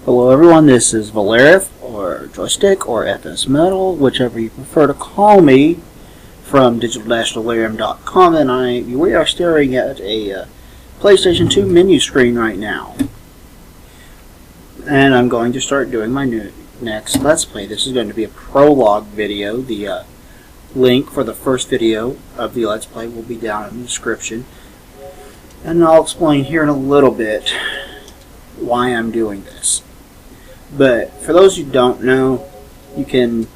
Hello everyone, this is Valerith, or Joystick, or FS Metal, whichever you prefer to call me, from digital-delirium.com, and we are staring at a PlayStation 2 menu screen right now. And I'm going to start doing my next Let's Play. This is going to be a prologue video. The link for the first video of the Let's Play will be down in the description. And I'll explain here in a little bit why I'm doing this. But for those who don't know, you can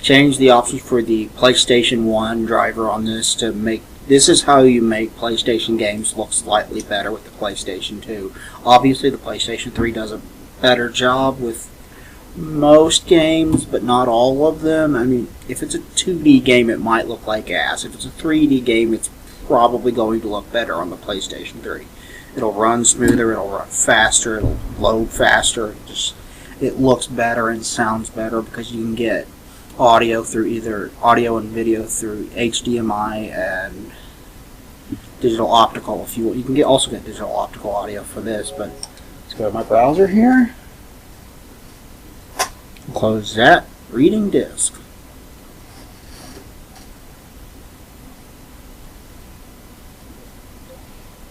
change the options for the PlayStation 1 driver on this to make... This is how you make PlayStation games look slightly better with the PlayStation 2. Obviously, the PlayStation 3 does a better job with most games, but not all of them. I mean, if it's a 2D game, it might look like ass. If it's a 3D game, it's probably going to look better on the PlayStation 3. It'll run smoother, it'll run faster, it'll load faster. It looks better and sounds better because you can get audio through either audio and video through HDMI and digital optical. If you can also get digital optical audio for this. But let's go to my browser here. Close that. Reading disk.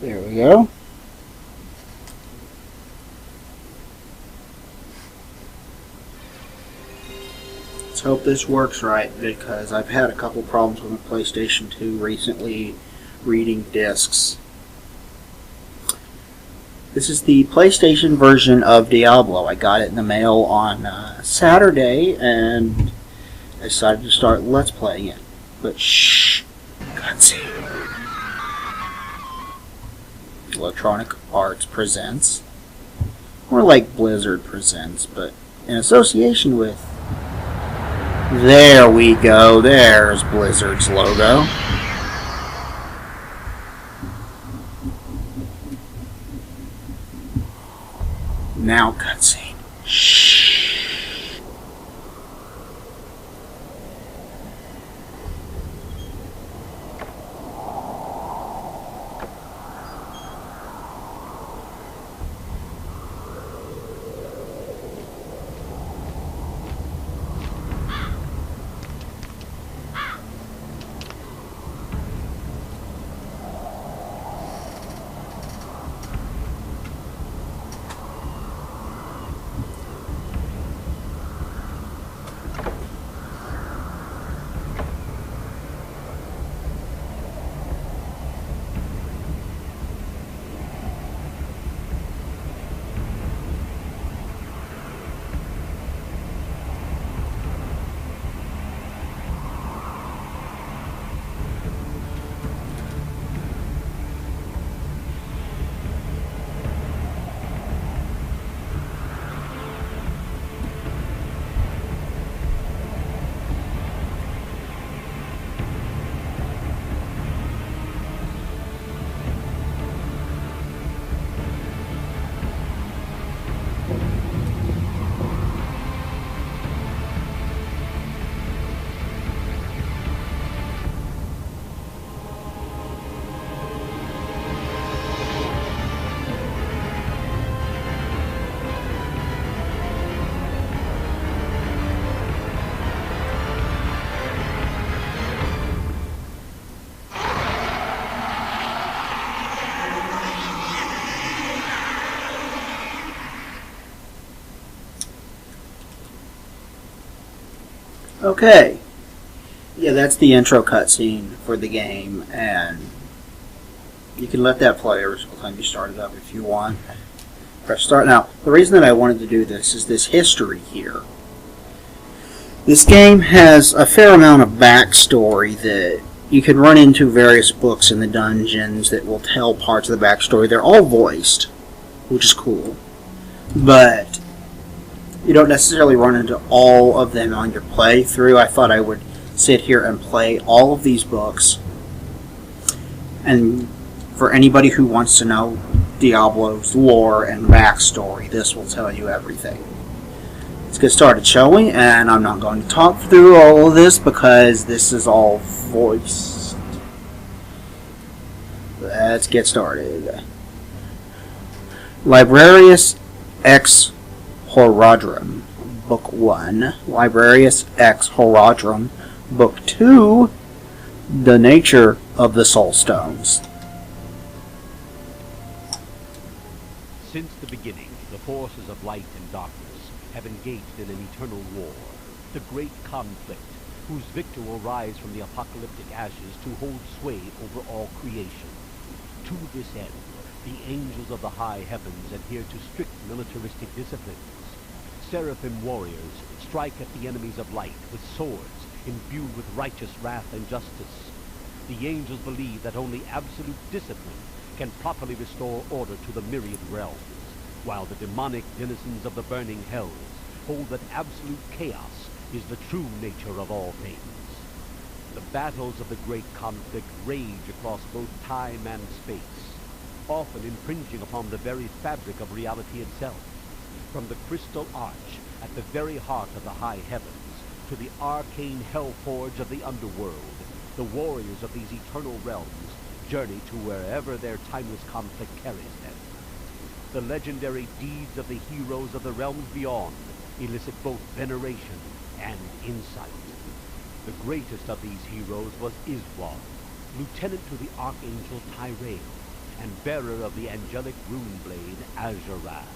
There we go. Let's hope this works right, because I've had a couple problems with my PlayStation 2 recently reading discs. This is the PlayStation version of Diablo. I got it in the mail on Saturday, and I decided to start Let's Playing it. But shh, cutscene. Electronic Arts presents, more like Blizzard presents, but in association with... There we go, there's Blizzard's logo. Now cutscene. Shh. Okay, yeah, that's the intro cutscene for the game, and you can let that play every single time you start it up if you want. Press start. Now, the reason that I wanted to do this is this history here. This game has a fair amount of backstory that you can run into various books in the dungeons that will tell parts of the backstory. They're all voiced, which is cool, but you don't necessarily run into all of them on your playthrough. I thought I would sit here and play all of these books. And for anybody who wants to know Diablo's lore and backstory, this will tell you everything. Let's get started, shall we? And I'm not going to talk through all of this because this is all voiced. Let's get started. Librarius Ex Horadrim, Book 1. Librarius Ex Horadrim, Book 2. The Nature of the Soul Stones. Since the beginning, the forces of light and darkness have engaged in an eternal war, the great conflict, whose victor will rise from the apocalyptic ashes to hold sway over all creation. To this end, the angels of the high heavens adhere to strict militaristic disciplines. Seraphim warriors strike at the enemies of light with swords imbued with righteous wrath and justice. The angels believe that only absolute discipline can properly restore order to the myriad realms, while the demonic denizens of the burning hells hold that absolute chaos is the true nature of all things. The battles of the great conflict rage across both time and space, often infringing upon the very fabric of reality itself. From the crystal arch at the very heart of the high heavens to the arcane hell forge of the underworld, the warriors of these eternal realms journey to wherever their timeless conflict carries them. The legendary deeds of the heroes of the realms beyond elicit both veneration and insight. The greatest of these heroes was Iswal, lieutenant to the archangel Tyrell, and bearer of the angelic rune blade Azurath.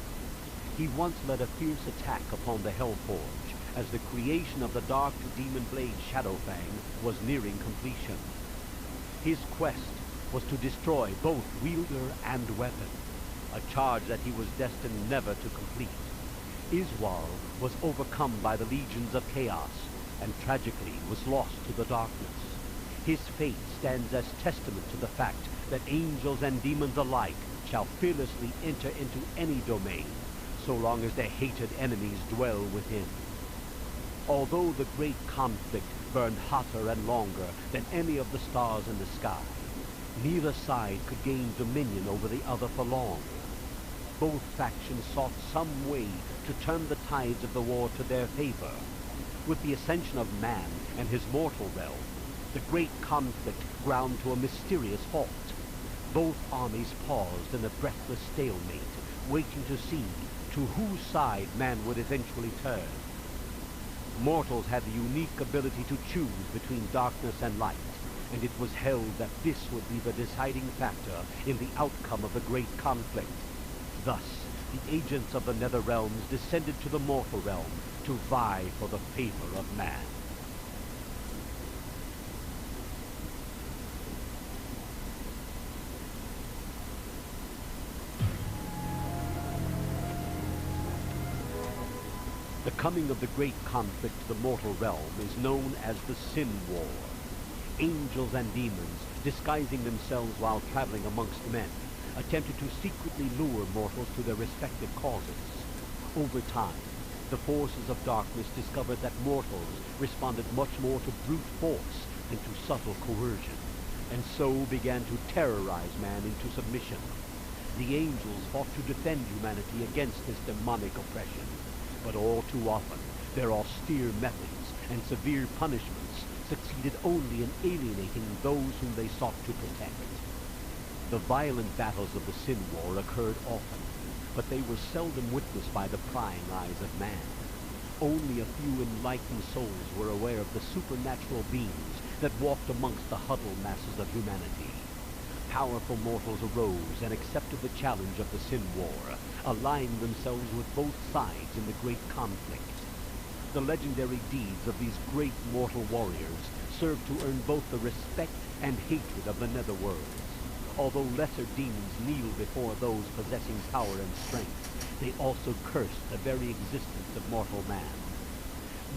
He once led a fierce attack upon the Hellforge as the creation of the dark demon blade Shadowfang was nearing completion. His quest was to destroy both wielder and weapon, a charge that he was destined never to complete. Iswal was overcome by the legions of chaos and tragically was lost to the darkness. His fate stands as testament to the fact that angels and demons alike shall fearlessly enter into any domain, so long as their hated enemies dwell within. Although the great conflict burned hotter and longer than any of the stars in the sky, neither side could gain dominion over the other for long. Both factions sought some way to turn the tides of the war to their favor. With the ascension of man and his mortal realm, the great conflict ground to a mysterious halt. Both armies paused in a breathless stalemate, waiting to see to whose side man would eventually turn. Mortals had the unique ability to choose between darkness and light, and it was held that this would be the deciding factor in the outcome of the great conflict. Thus, the agents of the nether realms descended to the mortal realm to vie for the favor of man. The coming of the great conflict to the mortal realm is known as the Sin War. Angels and demons, disguising themselves while traveling amongst men, attempted to secretly lure mortals to their respective causes. Over time, the forces of darkness discovered that mortals responded much more to brute force than to subtle coercion, and so began to terrorize man into submission. The angels fought to defend humanity against this demonic oppression, but all too often, their austere methods and severe punishments succeeded only in alienating those whom they sought to protect. The violent battles of the Sin War occurred often, but they were seldom witnessed by the prying eyes of man. Only a few enlightened souls were aware of the supernatural beings that walked amongst the huddled masses of humanity. Powerful mortals arose and accepted the challenge of the Sin War, aligning themselves with both sides in the great conflict. The legendary deeds of these great mortal warriors served to earn both the respect and hatred of the netherworlds. Although lesser demons kneel before those possessing power and strength, they also cursed the very existence of mortal man.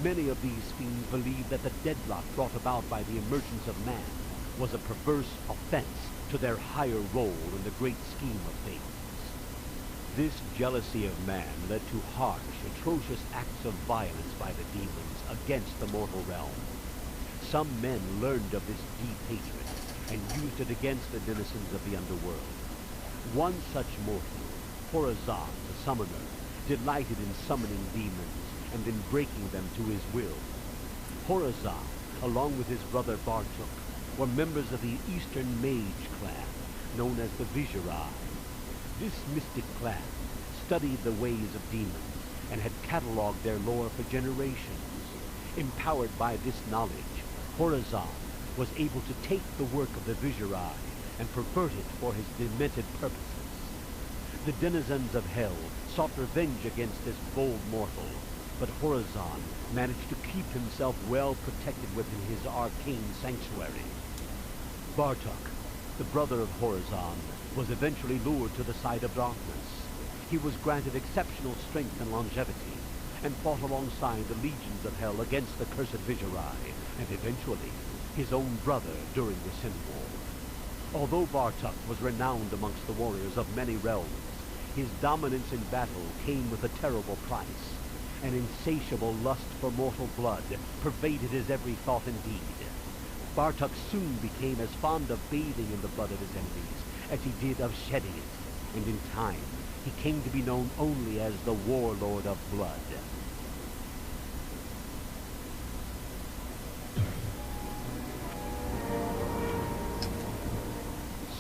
Many of these fiends believed that the deadlock brought about by the emergence of man was a perverse offense to their higher role in the great scheme of things. This jealousy of man led to harsh, atrocious acts of violence by the demons against the mortal realm. Some men learned of this deep hatred and used it against the denizens of the underworld. One such mortal, Horazan, the summoner, delighted in summoning demons and in breaking them to his will. Horazan, along with his brother Bartuk, were members of the Eastern Mage clan, known as the Viserai. This mystic clan, studied the ways of demons and had cataloged their lore for generations. Empowered by this knowledge, Horazon was able to take the work of the Viserai and pervert it for his demented purposes. The denizens of hell sought revenge against this bold mortal, but Horazon managed to keep himself well protected within his arcane sanctuary. Bartok, the brother of Horazon, was eventually lured to the side of darkness. He was granted exceptional strength and longevity, and fought alongside the legions of hell against the cursed Viserai, and eventually his own brother during the Sin War. Although Bartok was renowned amongst the warriors of many realms, his dominance in battle came with a terrible price. An insatiable lust for mortal blood pervaded his every thought and deed. Bartok soon became as fond of bathing in the blood of his enemies as he did of shedding it, and in time he came to be known only as the Warlord of Blood.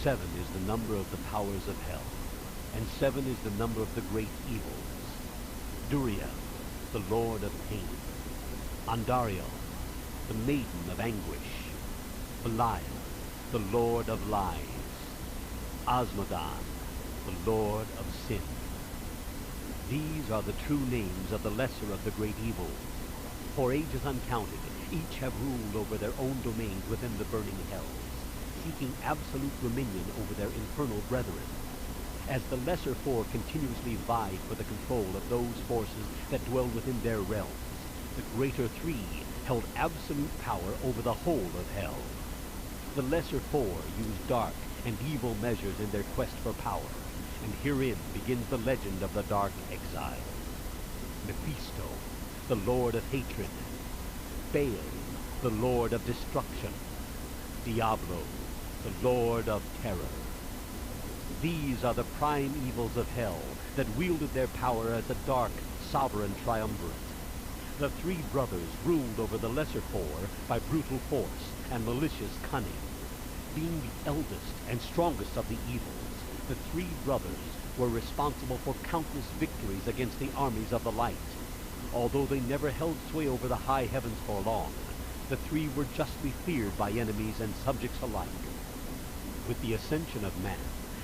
Seven is the number of the powers of hell, and seven is the number of the great evils. Duriel, the Lord of Pain. Andariel, the Maiden of Anguish. Belial, the Lord of Lies. Osmodan, the Lord of Sin. These are the true names of the lesser of the great evils. For ages uncounted, each have ruled over their own domains within the burning hells, seeking absolute dominion over their infernal brethren. As the lesser four continuously vied for the control of those forces that dwelled within their realms, the greater three held absolute power over the whole of hell. The lesser four used dark and evil measures in their quest for power, and herein begins the legend of the Dark Exile. Mephisto, the Lord of Hatred. Baal, the Lord of Destruction. Diablo, the Lord of Terror. These are the prime evils of hell that wielded their power as a dark, sovereign triumvirate. The three brothers ruled over the lesser four by brutal force and malicious cunning. Being the eldest and strongest of the evils, the three brothers were responsible for countless victories against the armies of the light. Although they never held sway over the high heavens for long, the three were justly feared by enemies and subjects alike. With the ascension of man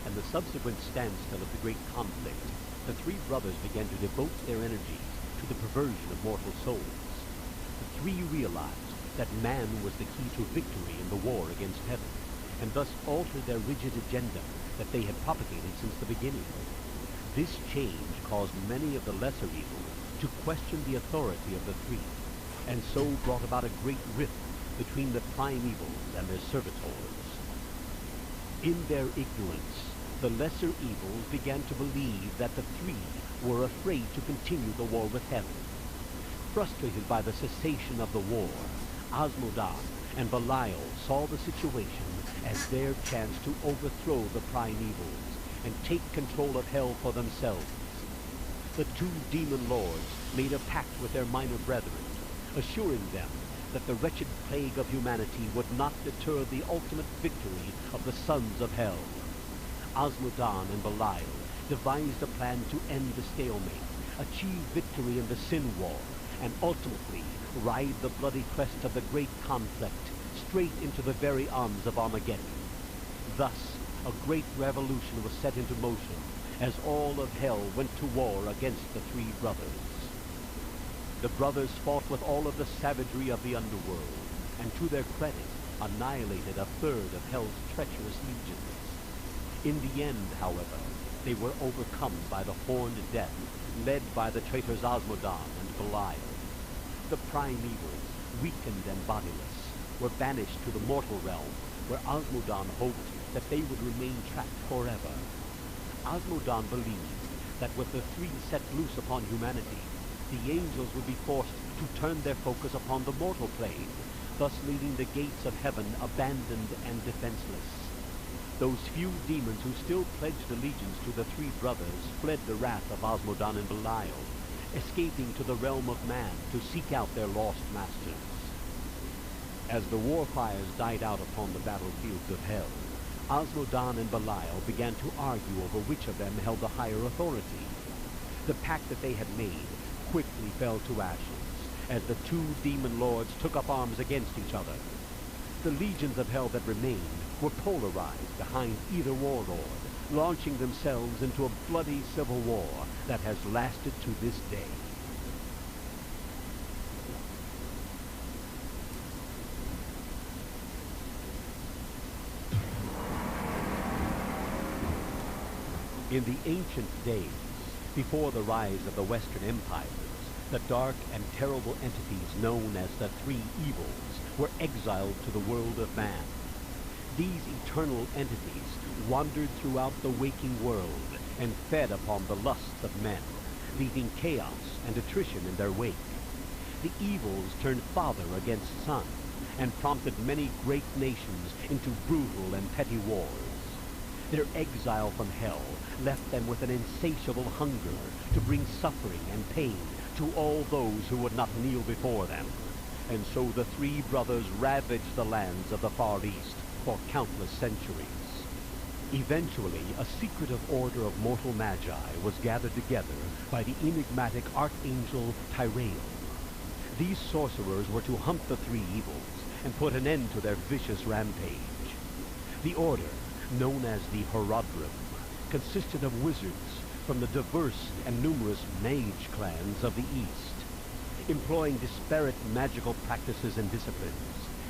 and the subsequent standstill of the great conflict, the three brothers began to devote their energies to the perversion of mortal souls. The three realized that man was the key to victory in the war against heaven, and thus altered their rigid agenda that they had propagated since the beginning. This change caused many of the lesser evils to question the authority of the three, and so brought about a great rift between the prime evils and their servitors. In their ignorance, the lesser evils began to believe that the three were afraid to continue the war with heaven. Frustrated by the cessation of the war, Osmodan and Belial saw the situation as their chance to overthrow the prime evils and take control of hell for themselves. The two demon lords made a pact with their minor brethren, assuring them that the wretched plague of humanity would not deter the ultimate victory of the sons of hell. Osmodan and Belial devised a plan to end the stalemate, achieve victory in the Sin War, and ultimately ride the bloody crest of the great conflict straight into the very arms of Armageddon. Thus, a great revolution was set into motion as all of hell went to war against the three brothers. The brothers fought with all of the savagery of the underworld, and to their credit, annihilated a third of hell's treacherous legions. In the end, however, they were overcome by the Horned Death, led by the traitors Osmodan and Belial. The prime evils, weakened and bodiless, were banished to the mortal realm, where Osmodan hoped that they would remain trapped forever. Osmodan believed that with the three set loose upon humanity, the angels would be forced to turn their focus upon the mortal plane, thus leaving the gates of heaven abandoned and defenseless. Those few demons who still pledged allegiance to the three brothers fled the wrath of Osmodan and Belial, escaping to the realm of man to seek out their lost masters. As the war fires died out upon the battlefields of hell, Osmodan and Belial began to argue over which of them held the higher authority. The pact that they had made quickly fell to ashes as the two demon lords took up arms against each other. The legions of hell that remained were polarized behind either warlord, launching themselves into a bloody civil war that has lasted to this day. In the ancient days, before the rise of the Western empires, the dark and terrible entities known as the Three Evils were exiled to the world of man. These eternal entities wandered throughout the waking world and fed upon the lusts of men, leaving chaos and attrition in their wake. The evils turned father against son and prompted many great nations into brutal and petty wars. Their exile from hell left them with an insatiable hunger to bring suffering and pain to all those who would not kneel before them. And so the three brothers ravaged the lands of the Far East for countless centuries. Eventually, a secretive order of mortal magi was gathered together by the enigmatic archangel Tyrael. These sorcerers were to hunt the three evils and put an end to their vicious rampage. The order, known as the Horadrim, consisted of wizards from the diverse and numerous mage clans of the East. Employing disparate magical practices and disciplines,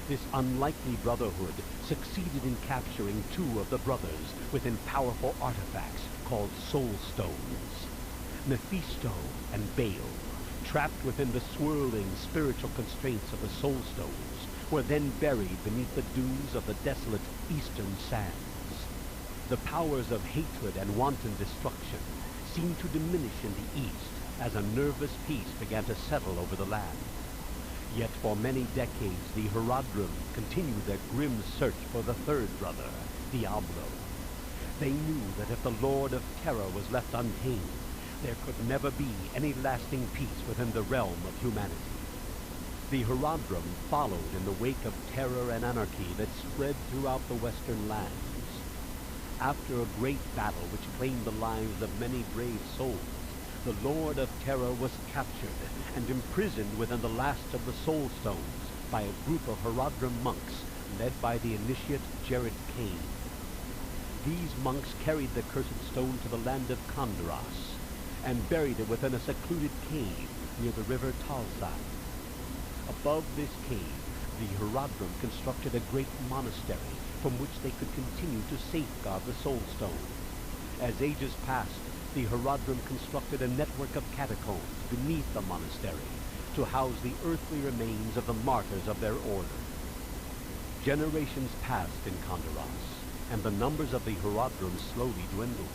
this unlikely brotherhood succeeded in capturing two of the brothers within powerful artifacts called soul stones. Mephisto and Baal, trapped within the swirling spiritual constraints of the soul stones, were then buried beneath the dunes of the desolate eastern sands. The powers of hatred and wanton destruction seemed to diminish in the east as a nervous peace began to settle over the land. Yet for many decades the Horadrim continued their grim search for the third brother, Diablo. They knew that if the Lord of Terror was left untamed, there could never be any lasting peace within the realm of humanity. The Horadrim followed in the wake of terror and anarchy that spread throughout the western lands. After a great battle which claimed the lives of many brave souls, the Lord of Terror was captured and imprisoned within the last of the Soul Stones by a group of Horadrim monks led by the initiate Jared Kane. These monks carried the cursed stone to the land of Kondaras and buried it within a secluded cave near the river Talzai. Above this cave, the Horadrim constructed a great monastery from which they could continue to safeguard the Soul Stone. As ages passed, the Horadrim constructed a network of catacombs beneath the monastery to house the earthly remains of the martyrs of their order. Generations passed in Kondaras, and the numbers of the Horadrim slowly dwindled.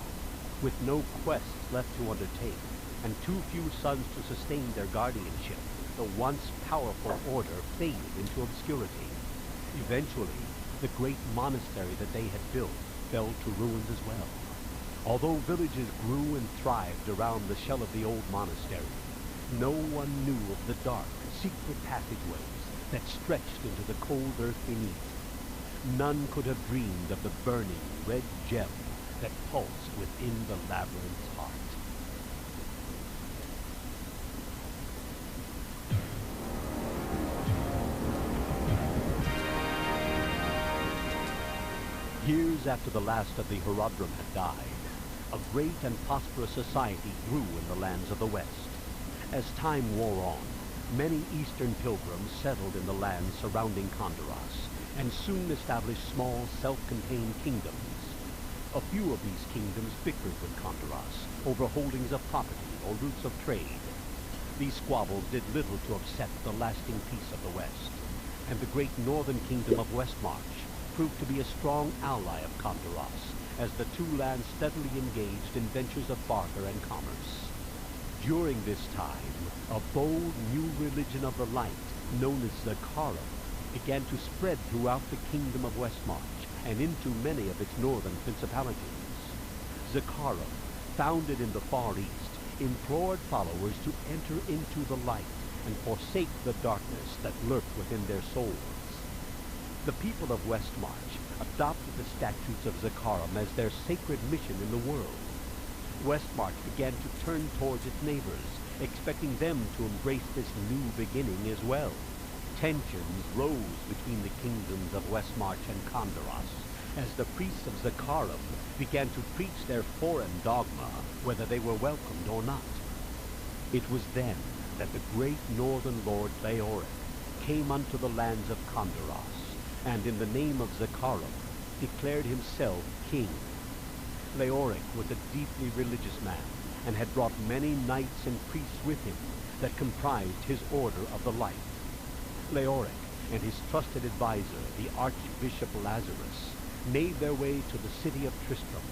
With no quests left to undertake, and too few sons to sustain their guardianship, the once powerful order faded into obscurity. Eventually, the great monastery that they had built fell to ruins as well. Although villages grew and thrived around the shell of the old monastery, no one knew of the dark, secret passageways that stretched into the cold earth beneath. None could have dreamed of the burning red gem that pulsed within the labyrinth's heart. Years after the last of the Horadrim had died, a great and prosperous society grew in the lands of the West. As time wore on, many Eastern pilgrims settled in the lands surrounding Kondaras, and soon established small, self-contained kingdoms. A few of these kingdoms bickered with Kondaras over holdings of property or routes of trade. These squabbles did little to upset the lasting peace of the West, and the great northern kingdom of Westmarch proved to be a strong ally of Kondaras, as the two lands steadily engaged in ventures of barter and commerce. During this time, a bold new religion of the light, known as Zakara, began to spread throughout the kingdom of Westmarch and into many of its northern principalities. Zakara, founded in the Far East, implored followers to enter into the light and forsake the darkness that lurked within their souls. The people of Westmarch adopted the statutes of Zakaram as their sacred mission in the world. Westmarch began to turn towards its neighbors, expecting them to embrace this new beginning as well. Tensions rose between the kingdoms of Westmarch and Kondaros, as the priests of Zakarum began to preach their foreign dogma, whether they were welcomed or not. It was then that the great northern lord Leoric came unto the lands of Kondaros, and in the name of Zakarum declared himself king. Leoric was a deeply religious man, and had brought many knights and priests with him that comprised his Order of the Light. Leoric and his trusted advisor, the Archbishop Lazarus, made their way to the city of Tristram.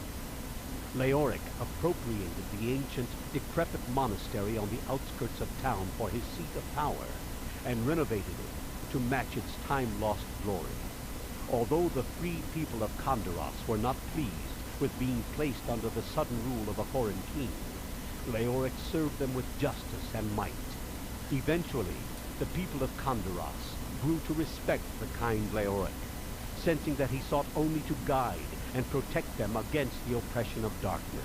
Leoric appropriated the ancient, decrepit monastery on the outskirts of town for his seat of power, and renovated it to match its time-lost glory. Although the free people of Kondaros were not pleased with being placed under the sudden rule of a foreign king, Leoric served them with justice and might. Eventually, the people of Kondaros grew to respect the kind Leoric, sensing that he sought only to guide and protect them against the oppression of darkness.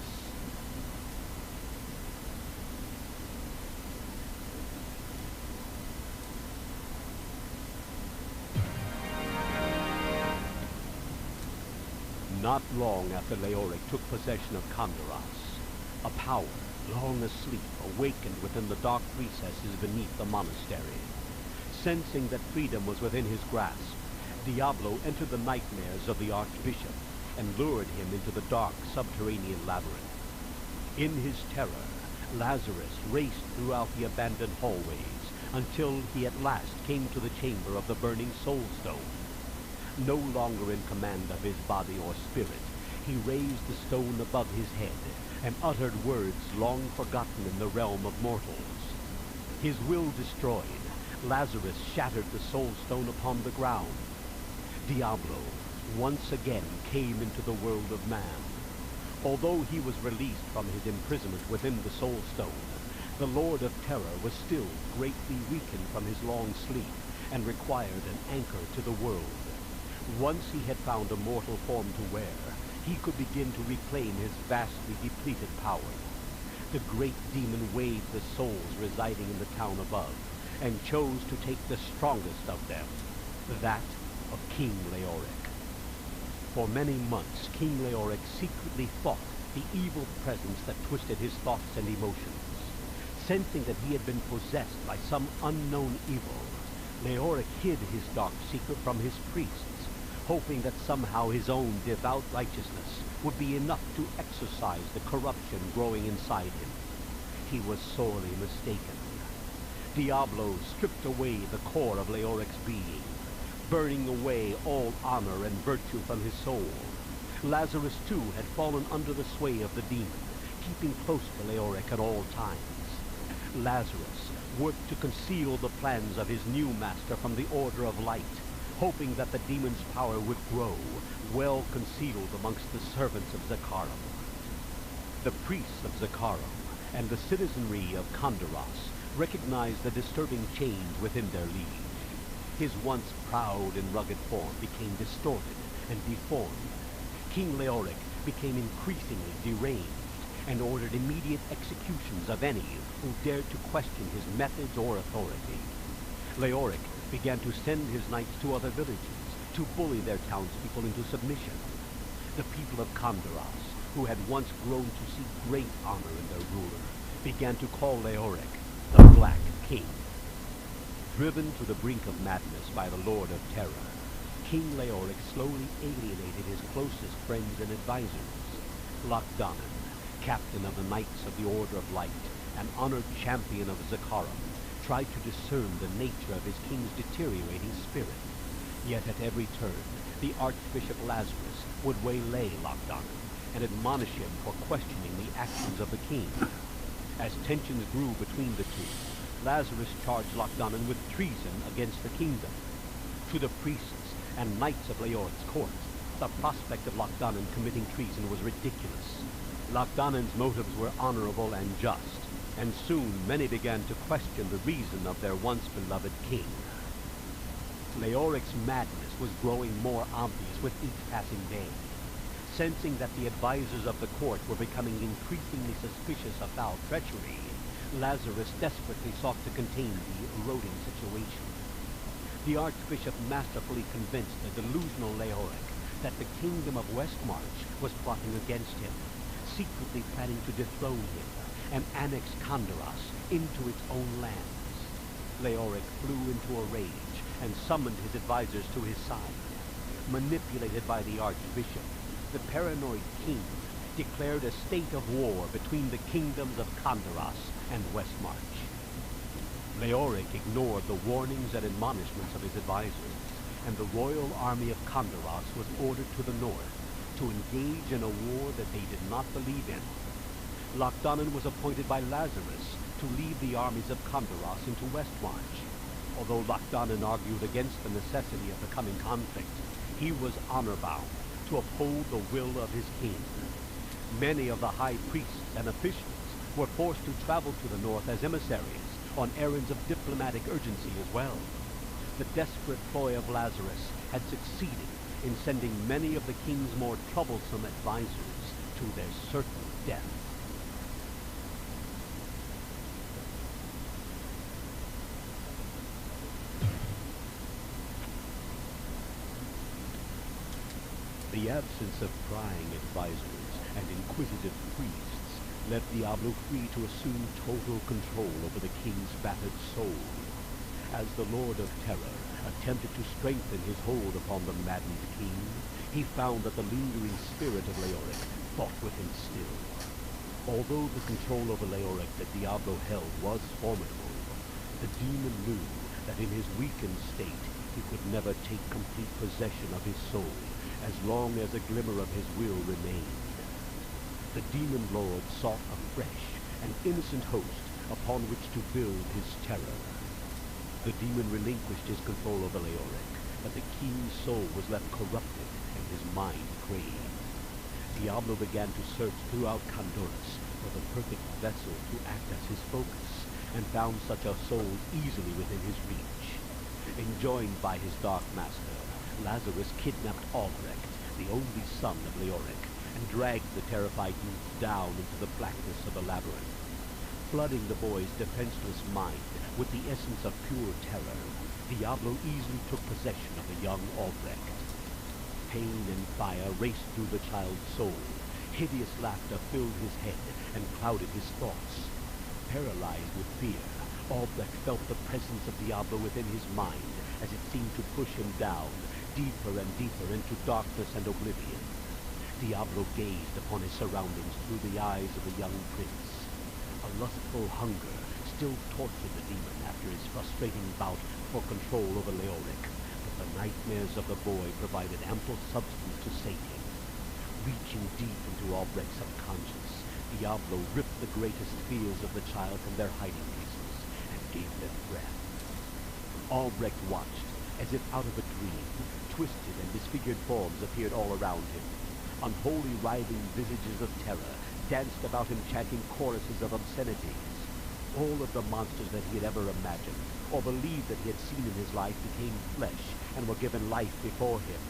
Not long after Leoric took possession of Kondaros, a power, long asleep, awakened within the dark recesses beneath the monastery. Sensing that freedom was within his grasp, Diablo entered the nightmares of the Archbishop and lured him into the dark subterranean labyrinth. In his terror, Lazarus raced throughout the abandoned hallways until he at last came to the chamber of the burning soulstone. No longer in command of his body or spirit, he raised the stone above his head and uttered words long forgotten in the realm of mortals. His will destroyed, Lazarus shattered the soulstone upon the ground. Diablo once again came into the world of man. Although he was released from his imprisonment within the soulstone, the Lord of Terror was still greatly weakened from his long sleep and required an anchor to the world. Once he had found a mortal form to wear, he could begin to reclaim his vastly depleted power. The great demon weighed the souls residing in the town above, and chose to take the strongest of them, that of King Leoric. For many months, King Leoric secretly fought the evil presence that twisted his thoughts and emotions. Sensing that he had been possessed by some unknown evil, Leoric hid his dark secret from his priests, hoping that somehow his own devout righteousness would be enough to exorcise the corruption growing inside him. He was sorely mistaken. Diablo stripped away the core of Leoric's being, burning away all honor and virtue from his soul. Lazarus, too, had fallen under the sway of the demon, keeping close to Leoric at all times. Lazarus worked to conceal the plans of his new master from the Order of Light, hoping that the demon's power would grow, well concealed amongst the servants of Zakarum. The priests of Zakarum and the citizenry of Kondaros recognized the disturbing change within their liege. His once proud and rugged form became distorted and deformed. King Leoric became increasingly deranged and ordered immediate executions of any who dared to question his methods or authority. Leoric began to send his knights to other villages to bully their townspeople into submission. The people of Kondaros, who had once grown to see great honor in their ruler, began to call Leoric the Black King. Driven to the brink of madness by the Lord of Terror, King Leoric slowly alienated his closest friends and advisors. Lochdonan, captain of the Knights of the Order of Light, an honored champion of Zakarum, tried to discern the nature of his king's deteriorating spirit. Yet at every turn, the Archbishop Lazarus would waylay Lochdonan and admonish him for questioning the actions of the king. As tensions grew between the two, Lazarus charged Lochdonan with treason against the kingdom. To the priests and knights of Leoric's court, the prospect of Lochdonan committing treason was ridiculous. Lochdanan's motives were honorable and just, and soon many began to question the reason of their once beloved king. Leoric's madness was growing more obvious with each passing day. Sensing that the advisors of the court were becoming increasingly suspicious of foul treachery, Lazarus desperately sought to contain the eroding situation. The Archbishop masterfully convinced the delusional Leoric that the kingdom of Westmarch was plotting against him, secretly planning to dethrone him and annex Kandaras into its own lands. Leoric flew into a rage and summoned his advisors to his side. Manipulated by the Archbishop, the paranoid king declared a state of war between the kingdoms of Kandaras and Westmarch. Leoric ignored the warnings and admonishments of his advisors, and the royal army of Kandaras was ordered to the north to engage in a war that they did not believe in. Lochdonan was appointed by Lazarus to lead the armies of Kandaras into Westmarch. Although Lochdonan argued against the necessity of the coming conflict, he was honor-bound to uphold the will of his king. Many of the high priests and officials were forced to travel to the north as emissaries on errands of diplomatic urgency as well. The desperate ploy of Lazarus had succeeded in sending many of the king's more troublesome advisors to their certain death. The absence of prying advisors and inquisitive priests left Diablo free to assume total control over the king's battered soul. As the Lord of Terror attempted to strengthen his hold upon the maddened king, he found that the lingering spirit of Leoric fought with him still. Although the control over Leoric that Diablo held was formidable, the demon knew that in his weakened state he could never take complete possession of his soul as long as a glimmer of his will remained. The demon lord sought a fresh and innocent host upon which to build his terror. The demon relinquished his control over Leoric, but the king's soul was left corrupted and his mind craved. Diablo began to search throughout Kandaras for the perfect vessel to act as his focus, and found such a soul easily within his reach. Enjoined by his dark master, Lazarus kidnapped Albrecht, the only son of Leoric, and dragged the terrified youth down into the blackness of the labyrinth. Flooding the boy's defenseless mind with the essence of pure terror, Diablo easily took possession of the young Albrecht. Pain and fire raced through the child's soul. Hideous laughter filled his head and clouded his thoughts. Paralyzed with fear, Albrecht felt the presence of Diablo within his mind as it seemed to push him down, deeper and deeper into darkness and oblivion. Diablo gazed upon his surroundings through the eyes of the young prince. A lustful hunger still tortured the demon after his frustrating bout for control over Leoric, but the nightmares of the boy provided ample substance to sate him. Reaching deep into Albrecht's subconscious, Diablo ripped the greatest fears of the child from their hiding places and gave them breath. Albrecht watched, as if out of a dream. Twisted and disfigured forms appeared all around him. Unholy writhing visages of terror danced about him, chanting choruses of obscenities. All of the monsters that he had ever imagined or believed that he had seen in his life became flesh and were given life before him.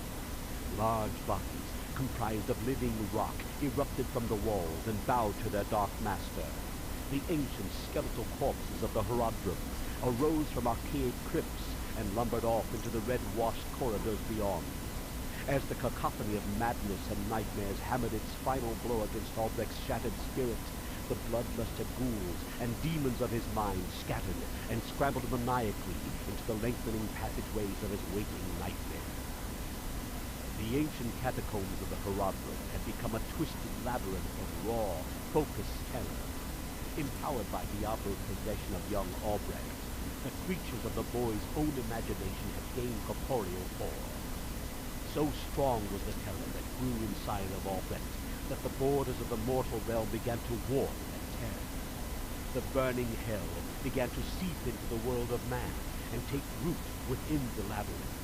Large bodies, comprised of living rock, erupted from the walls and bowed to their dark master. The ancient skeletal corpses of the Herodrum arose from archaic crypts and lumbered off into the red-washed corridors beyond. As the cacophony of madness and nightmares hammered its final blow against Albrecht's shattered spirit, the bloodlusted ghouls and demons of his mind scattered and scrambled maniacally into the lengthening passageways of his waking nightmare. The ancient catacombs of the Herodrum had become a twisted labyrinth of raw, focused terror. Empowered by Diablo's possession of young Albrecht, the creatures of the boy's own imagination had gained corporeal form. So strong was the terror that grew inside of Albrecht that the borders of the mortal realm began to warp and tear. The burning hell began to seep into the world of man and take root within the labyrinth.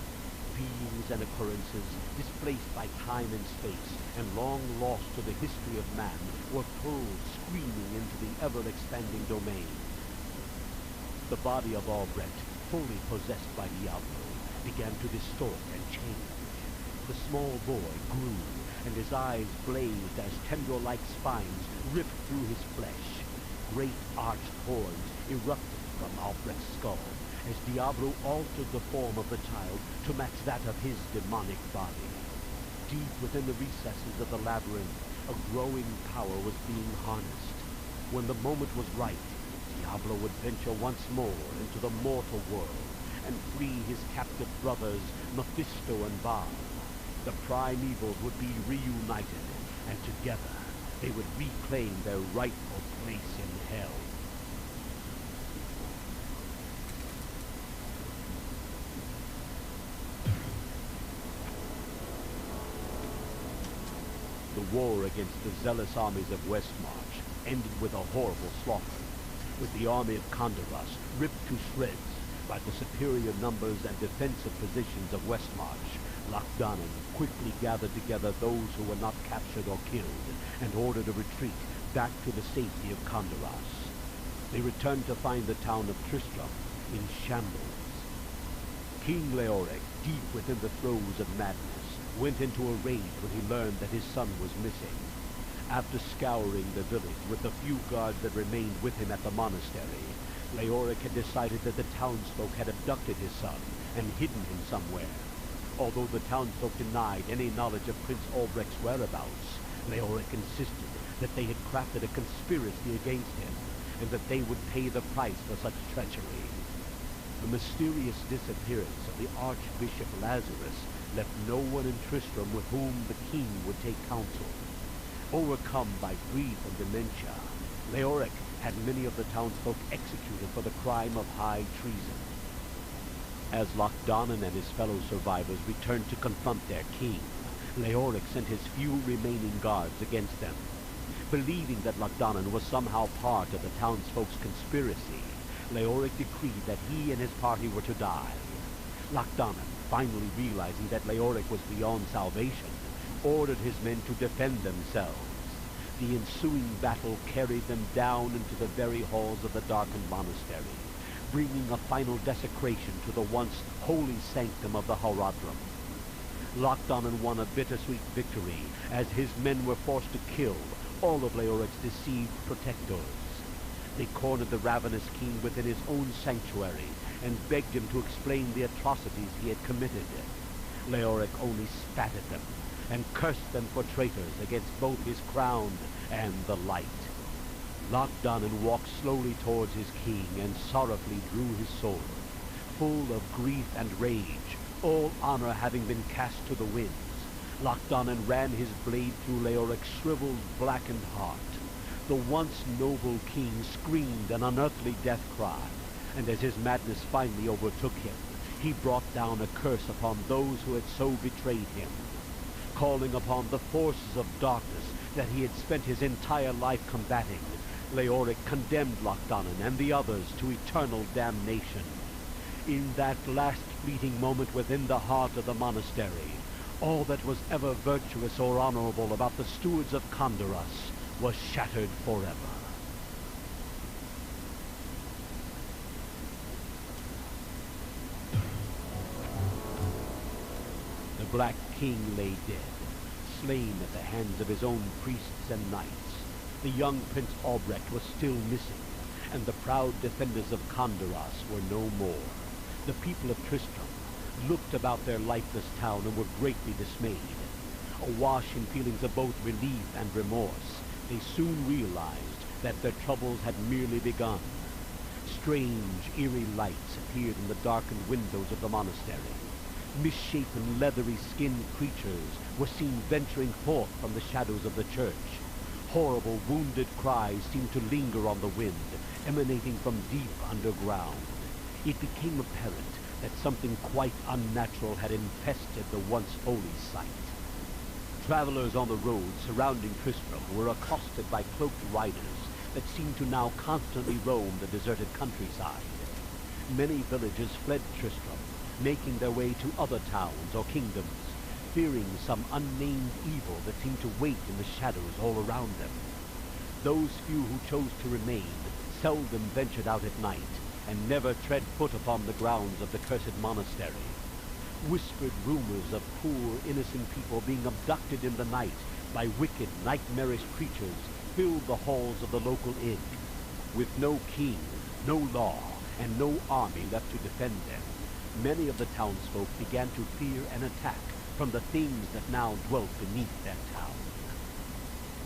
Beings and occurrences, displaced by time and space, and long lost to the history of man, were pulled screaming into the ever-expanding domain. The body of Albrecht, fully possessed by Diablo, began to distort and change. The small boy grew, and his eyes blazed as tendril-like spines ripped through his flesh. Great arched horns erupted from Albrecht's skull, as Diablo altered the form of the child to match that of his demonic body. Deep within the recesses of the labyrinth, a growing power was being harnessed. When the moment was right, Diablo would venture once more into the mortal world and free his captive brothers, Mephisto and Baal. The primevals would be reunited, and together they would reclaim their rightful place in hell. The war against the zealous armies of Westmarch ended with a horrible slaughter, with the army of Condoras ripped to shreds by the superior numbers and defensive positions of Westmarch. Lochdanen quickly gathered together those who were not captured or killed, and ordered a retreat back to the safety of Condoras. They returned to find the town of Tristram in shambles. King Leoric, deep within the throes of madness, went into a rage when he learned that his son was missing. After scouring the village with the few guards that remained with him at the monastery, Leoric had decided that the townsfolk had abducted his son and hidden him somewhere. Although the townsfolk denied any knowledge of Prince Albrecht's whereabouts, Leoric insisted that they had crafted a conspiracy against him, and that they would pay the price for such treachery. The mysterious disappearance of the Archbishop Lazarus left no one in Tristram with whom the king would take counsel. Overcome by grief and dementia, Leoric had many of the townsfolk executed for the crime of high treason. As Lochdanen and his fellow survivors returned to confront their king, Leoric sent his few remaining guards against them. Believing that Lochdanen was somehow part of the townsfolk's conspiracy, Leoric decreed that he and his party were to die. Lochdanen, finally realizing that Leoric was beyond salvation, ordered his men to defend themselves. The ensuing battle carried them down into the very halls of the darkened monastery, bringing a final desecration to the once holy sanctum of the Horadrim. Lochdanen won a bittersweet victory, as his men were forced to kill all of Leoric's deceived protectors. They cornered the ravenous king within his own sanctuary, and begged him to explain the atrocities he had committed. Leoric only spat at them, and cursed them for traitors against both his crown and the light. Lochdanen walked slowly towards his king, and sorrowfully drew his sword. Full of grief and rage, all honor having been cast to the winds, Lochdanen ran his blade through Leoric's shriveled, blackened heart. The once noble king screamed an unearthly death cry, and as his madness finally overtook him, he brought down a curse upon those who had so betrayed him. Calling upon the forces of darkness that he had spent his entire life combating, Leoric condemned Lochdanen and the others to eternal damnation. In that last fleeting moment within the heart of the monastery, all that was ever virtuous or honorable about the stewards of Condoras was shattered forever. The Black King lay dead, slain at the hands of his own priests and knights. The young Prince Albrecht was still missing, and the proud defenders of Condoras were no more. The people of Tristram looked about their lifeless town and were greatly dismayed. Awash in feelings of both relief and remorse, they soon realized that their troubles had merely begun. Strange, eerie lights appeared in the darkened windows of the monastery. Misshapen, leathery-skinned creatures were seen venturing forth from the shadows of the church. Horrible, wounded cries seemed to linger on the wind, emanating from deep underground. It became apparent that something quite unnatural had infested the once holy site. Travelers on the road surrounding Tristram were accosted by cloaked riders that seemed to now constantly roam the deserted countryside. Many villagers fled Tristram, making their way to other towns or kingdoms, fearing some unnamed evil that seemed to wait in the shadows all around them. Those few who chose to remain seldom ventured out at night, and never tread foot upon the grounds of the cursed monastery. Whispered rumors of poor, innocent people being abducted in the night by wicked, nightmarish creatures filled the halls of the local inn. With no king, no law, and no army left to defend them, many of the townsfolk began to fear an attack from the things that now dwelt beneath their town.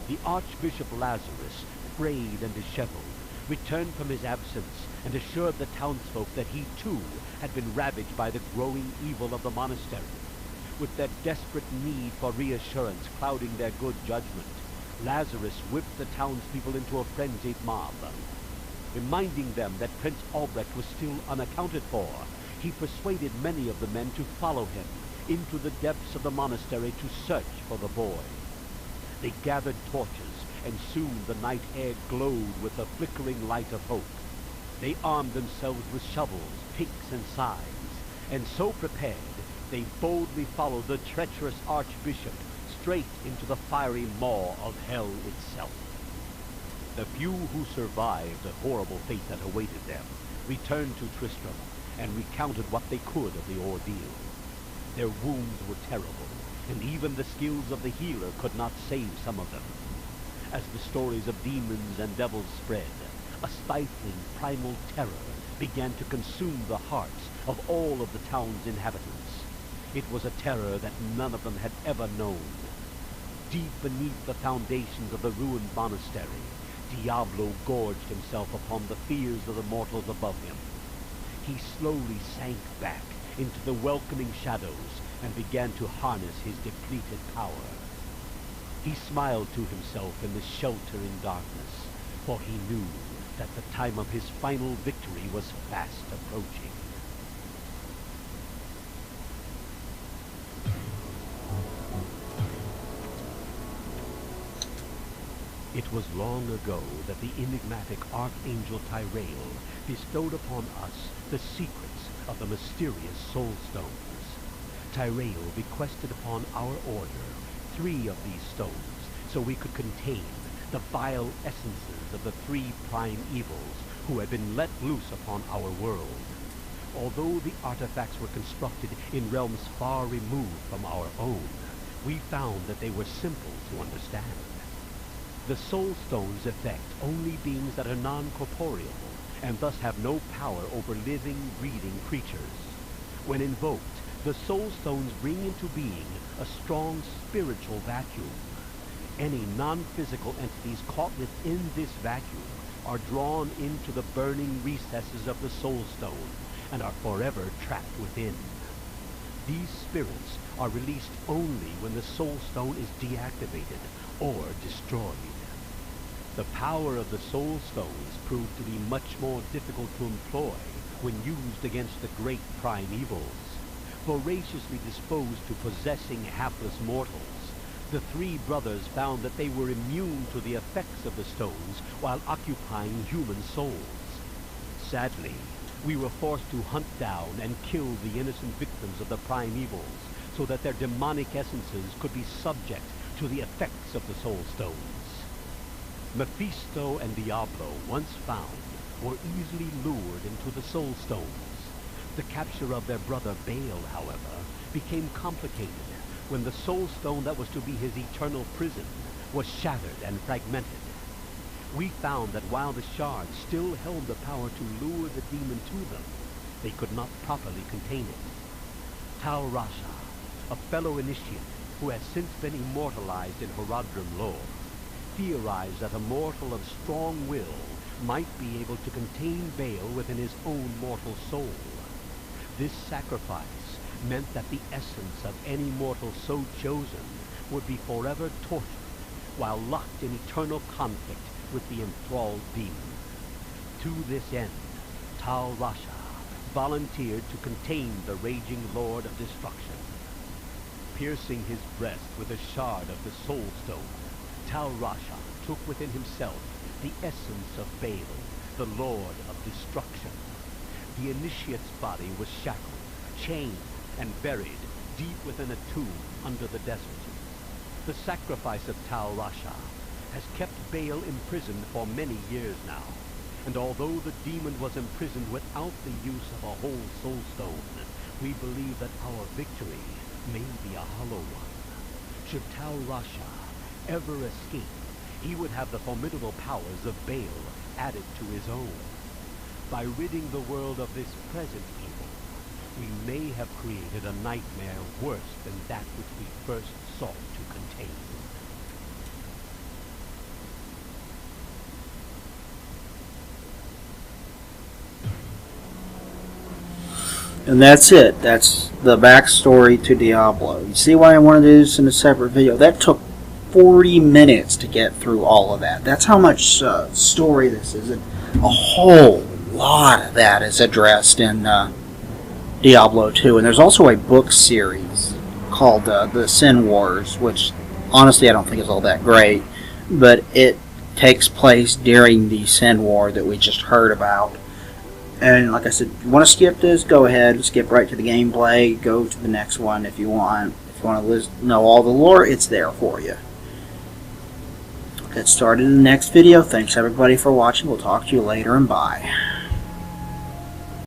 The Archbishop Lazarus, frayed and disheveled, returned from his absence and assured the townsfolk that he too had been ravaged by the growing evil of the monastery. With their desperate need for reassurance clouding their good judgment, Lazarus whipped the townspeople into a frenzied mob. Reminding them that Prince Albrecht was still unaccounted for, he persuaded many of the men to follow him into the depths of the monastery to search for the boy. They gathered torches, and soon the night air glowed with the flickering light of hope. They armed themselves with shovels, picks, and scythes, and so prepared, they boldly followed the treacherous archbishop straight into the fiery maw of hell itself. The few who survived the horrible fate that awaited them returned to Tristram and recounted what they could of the ordeal. Their wounds were terrible, and even the skills of the healer could not save some of them. As the stories of demons and devils spread, a stifling primal terror began to consume the hearts of all of the town's inhabitants. It was a terror that none of them had ever known. Deep beneath the foundations of the ruined monastery, Diablo gorged himself upon the fears of the mortals above him. He slowly sank back into the welcoming shadows and began to harness his depleted power. He smiled to himself in the sheltering darkness, for he knew that the time of his final victory was fast approaching. It was long ago that the enigmatic Archangel Tyrell bestowed upon us the secrets of the mysterious Soul Stones. Tyrell bequested upon our order 3 of these stones so we could contain the vile essences of the 3 prime evils who had been let loose upon our world. Although the artifacts were constructed in realms far removed from our own, we found that they were simple to understand. The Soul Stones affect only beings that are non-corporeal, and thus have no power over living, breathing creatures. When invoked, the Soul Stones bring into being a strong spiritual vacuum. Any non-physical entities caught within this vacuum are drawn into the burning recesses of the Soul Stone and are forever trapped within. These spirits are released only when the Soul Stone is deactivated or destroyed. The power of the Soul Stones proved to be much more difficult to employ when used against the great prime evils. Voraciously disposed to possessing hapless mortals, the 3 brothers found that they were immune to the effects of the stones while occupying human souls. Sadly, we were forced to hunt down and kill the innocent victims of the prime evils so that their demonic essences could be subject to the effects of the Soul Stones. Mephisto and Diablo, once found, were easily lured into the Soul Stones. The capture of their brother Baal, however, became complicated when the Soul Stone that was to be his eternal prison was shattered and fragmented. We found that while the shards still held the power to lure the demon to them, they could not properly contain it. Tal Rasha, a fellow initiate who has since been immortalized in Horadrim lore, theorized that a mortal of strong will might be able to contain Baal within his own mortal soul. This sacrifice meant that the essence of any mortal so chosen would be forever tortured while locked in eternal conflict with the enthralled demon. To this end, Tal Rasha volunteered to contain the raging Lord of Destruction. Piercing his breast with a shard of the Soul Stone, Tal Rasha took within himself the essence of Baal, the Lord of Destruction. The initiate's body was shackled, chained, and buried deep within a tomb under the desert. The sacrifice of Tal Rasha has kept Baal imprisoned for many years now, and although the demon was imprisoned without the use of a whole Soul Stone, We believe that our victory may be a hollow one. Should Tal Rasha ever escape, he would have the formidable powers of Baal added to his own. By ridding the world of this present evil, we may have created a nightmare worse than that which we first sought to contain. And that's it. That's the backstory to Diablo. You see why I wanted to do this in a separate video? That took 40 minutes to get through all of that. That's how much story this is. And a whole lot of that is addressed in Diablo 2. And there's also a book series called The Sin Wars, which honestly I don't think is all that great. But it takes place during the Sin War that we just heard about. And like I said, if you want to skip this, go ahead, skip right to the gameplay, go to the next one if you want. If you want to know all the lore, it's there for you. Get started in the next video. Thanks everybody for watching. We'll talk to you later, and bye.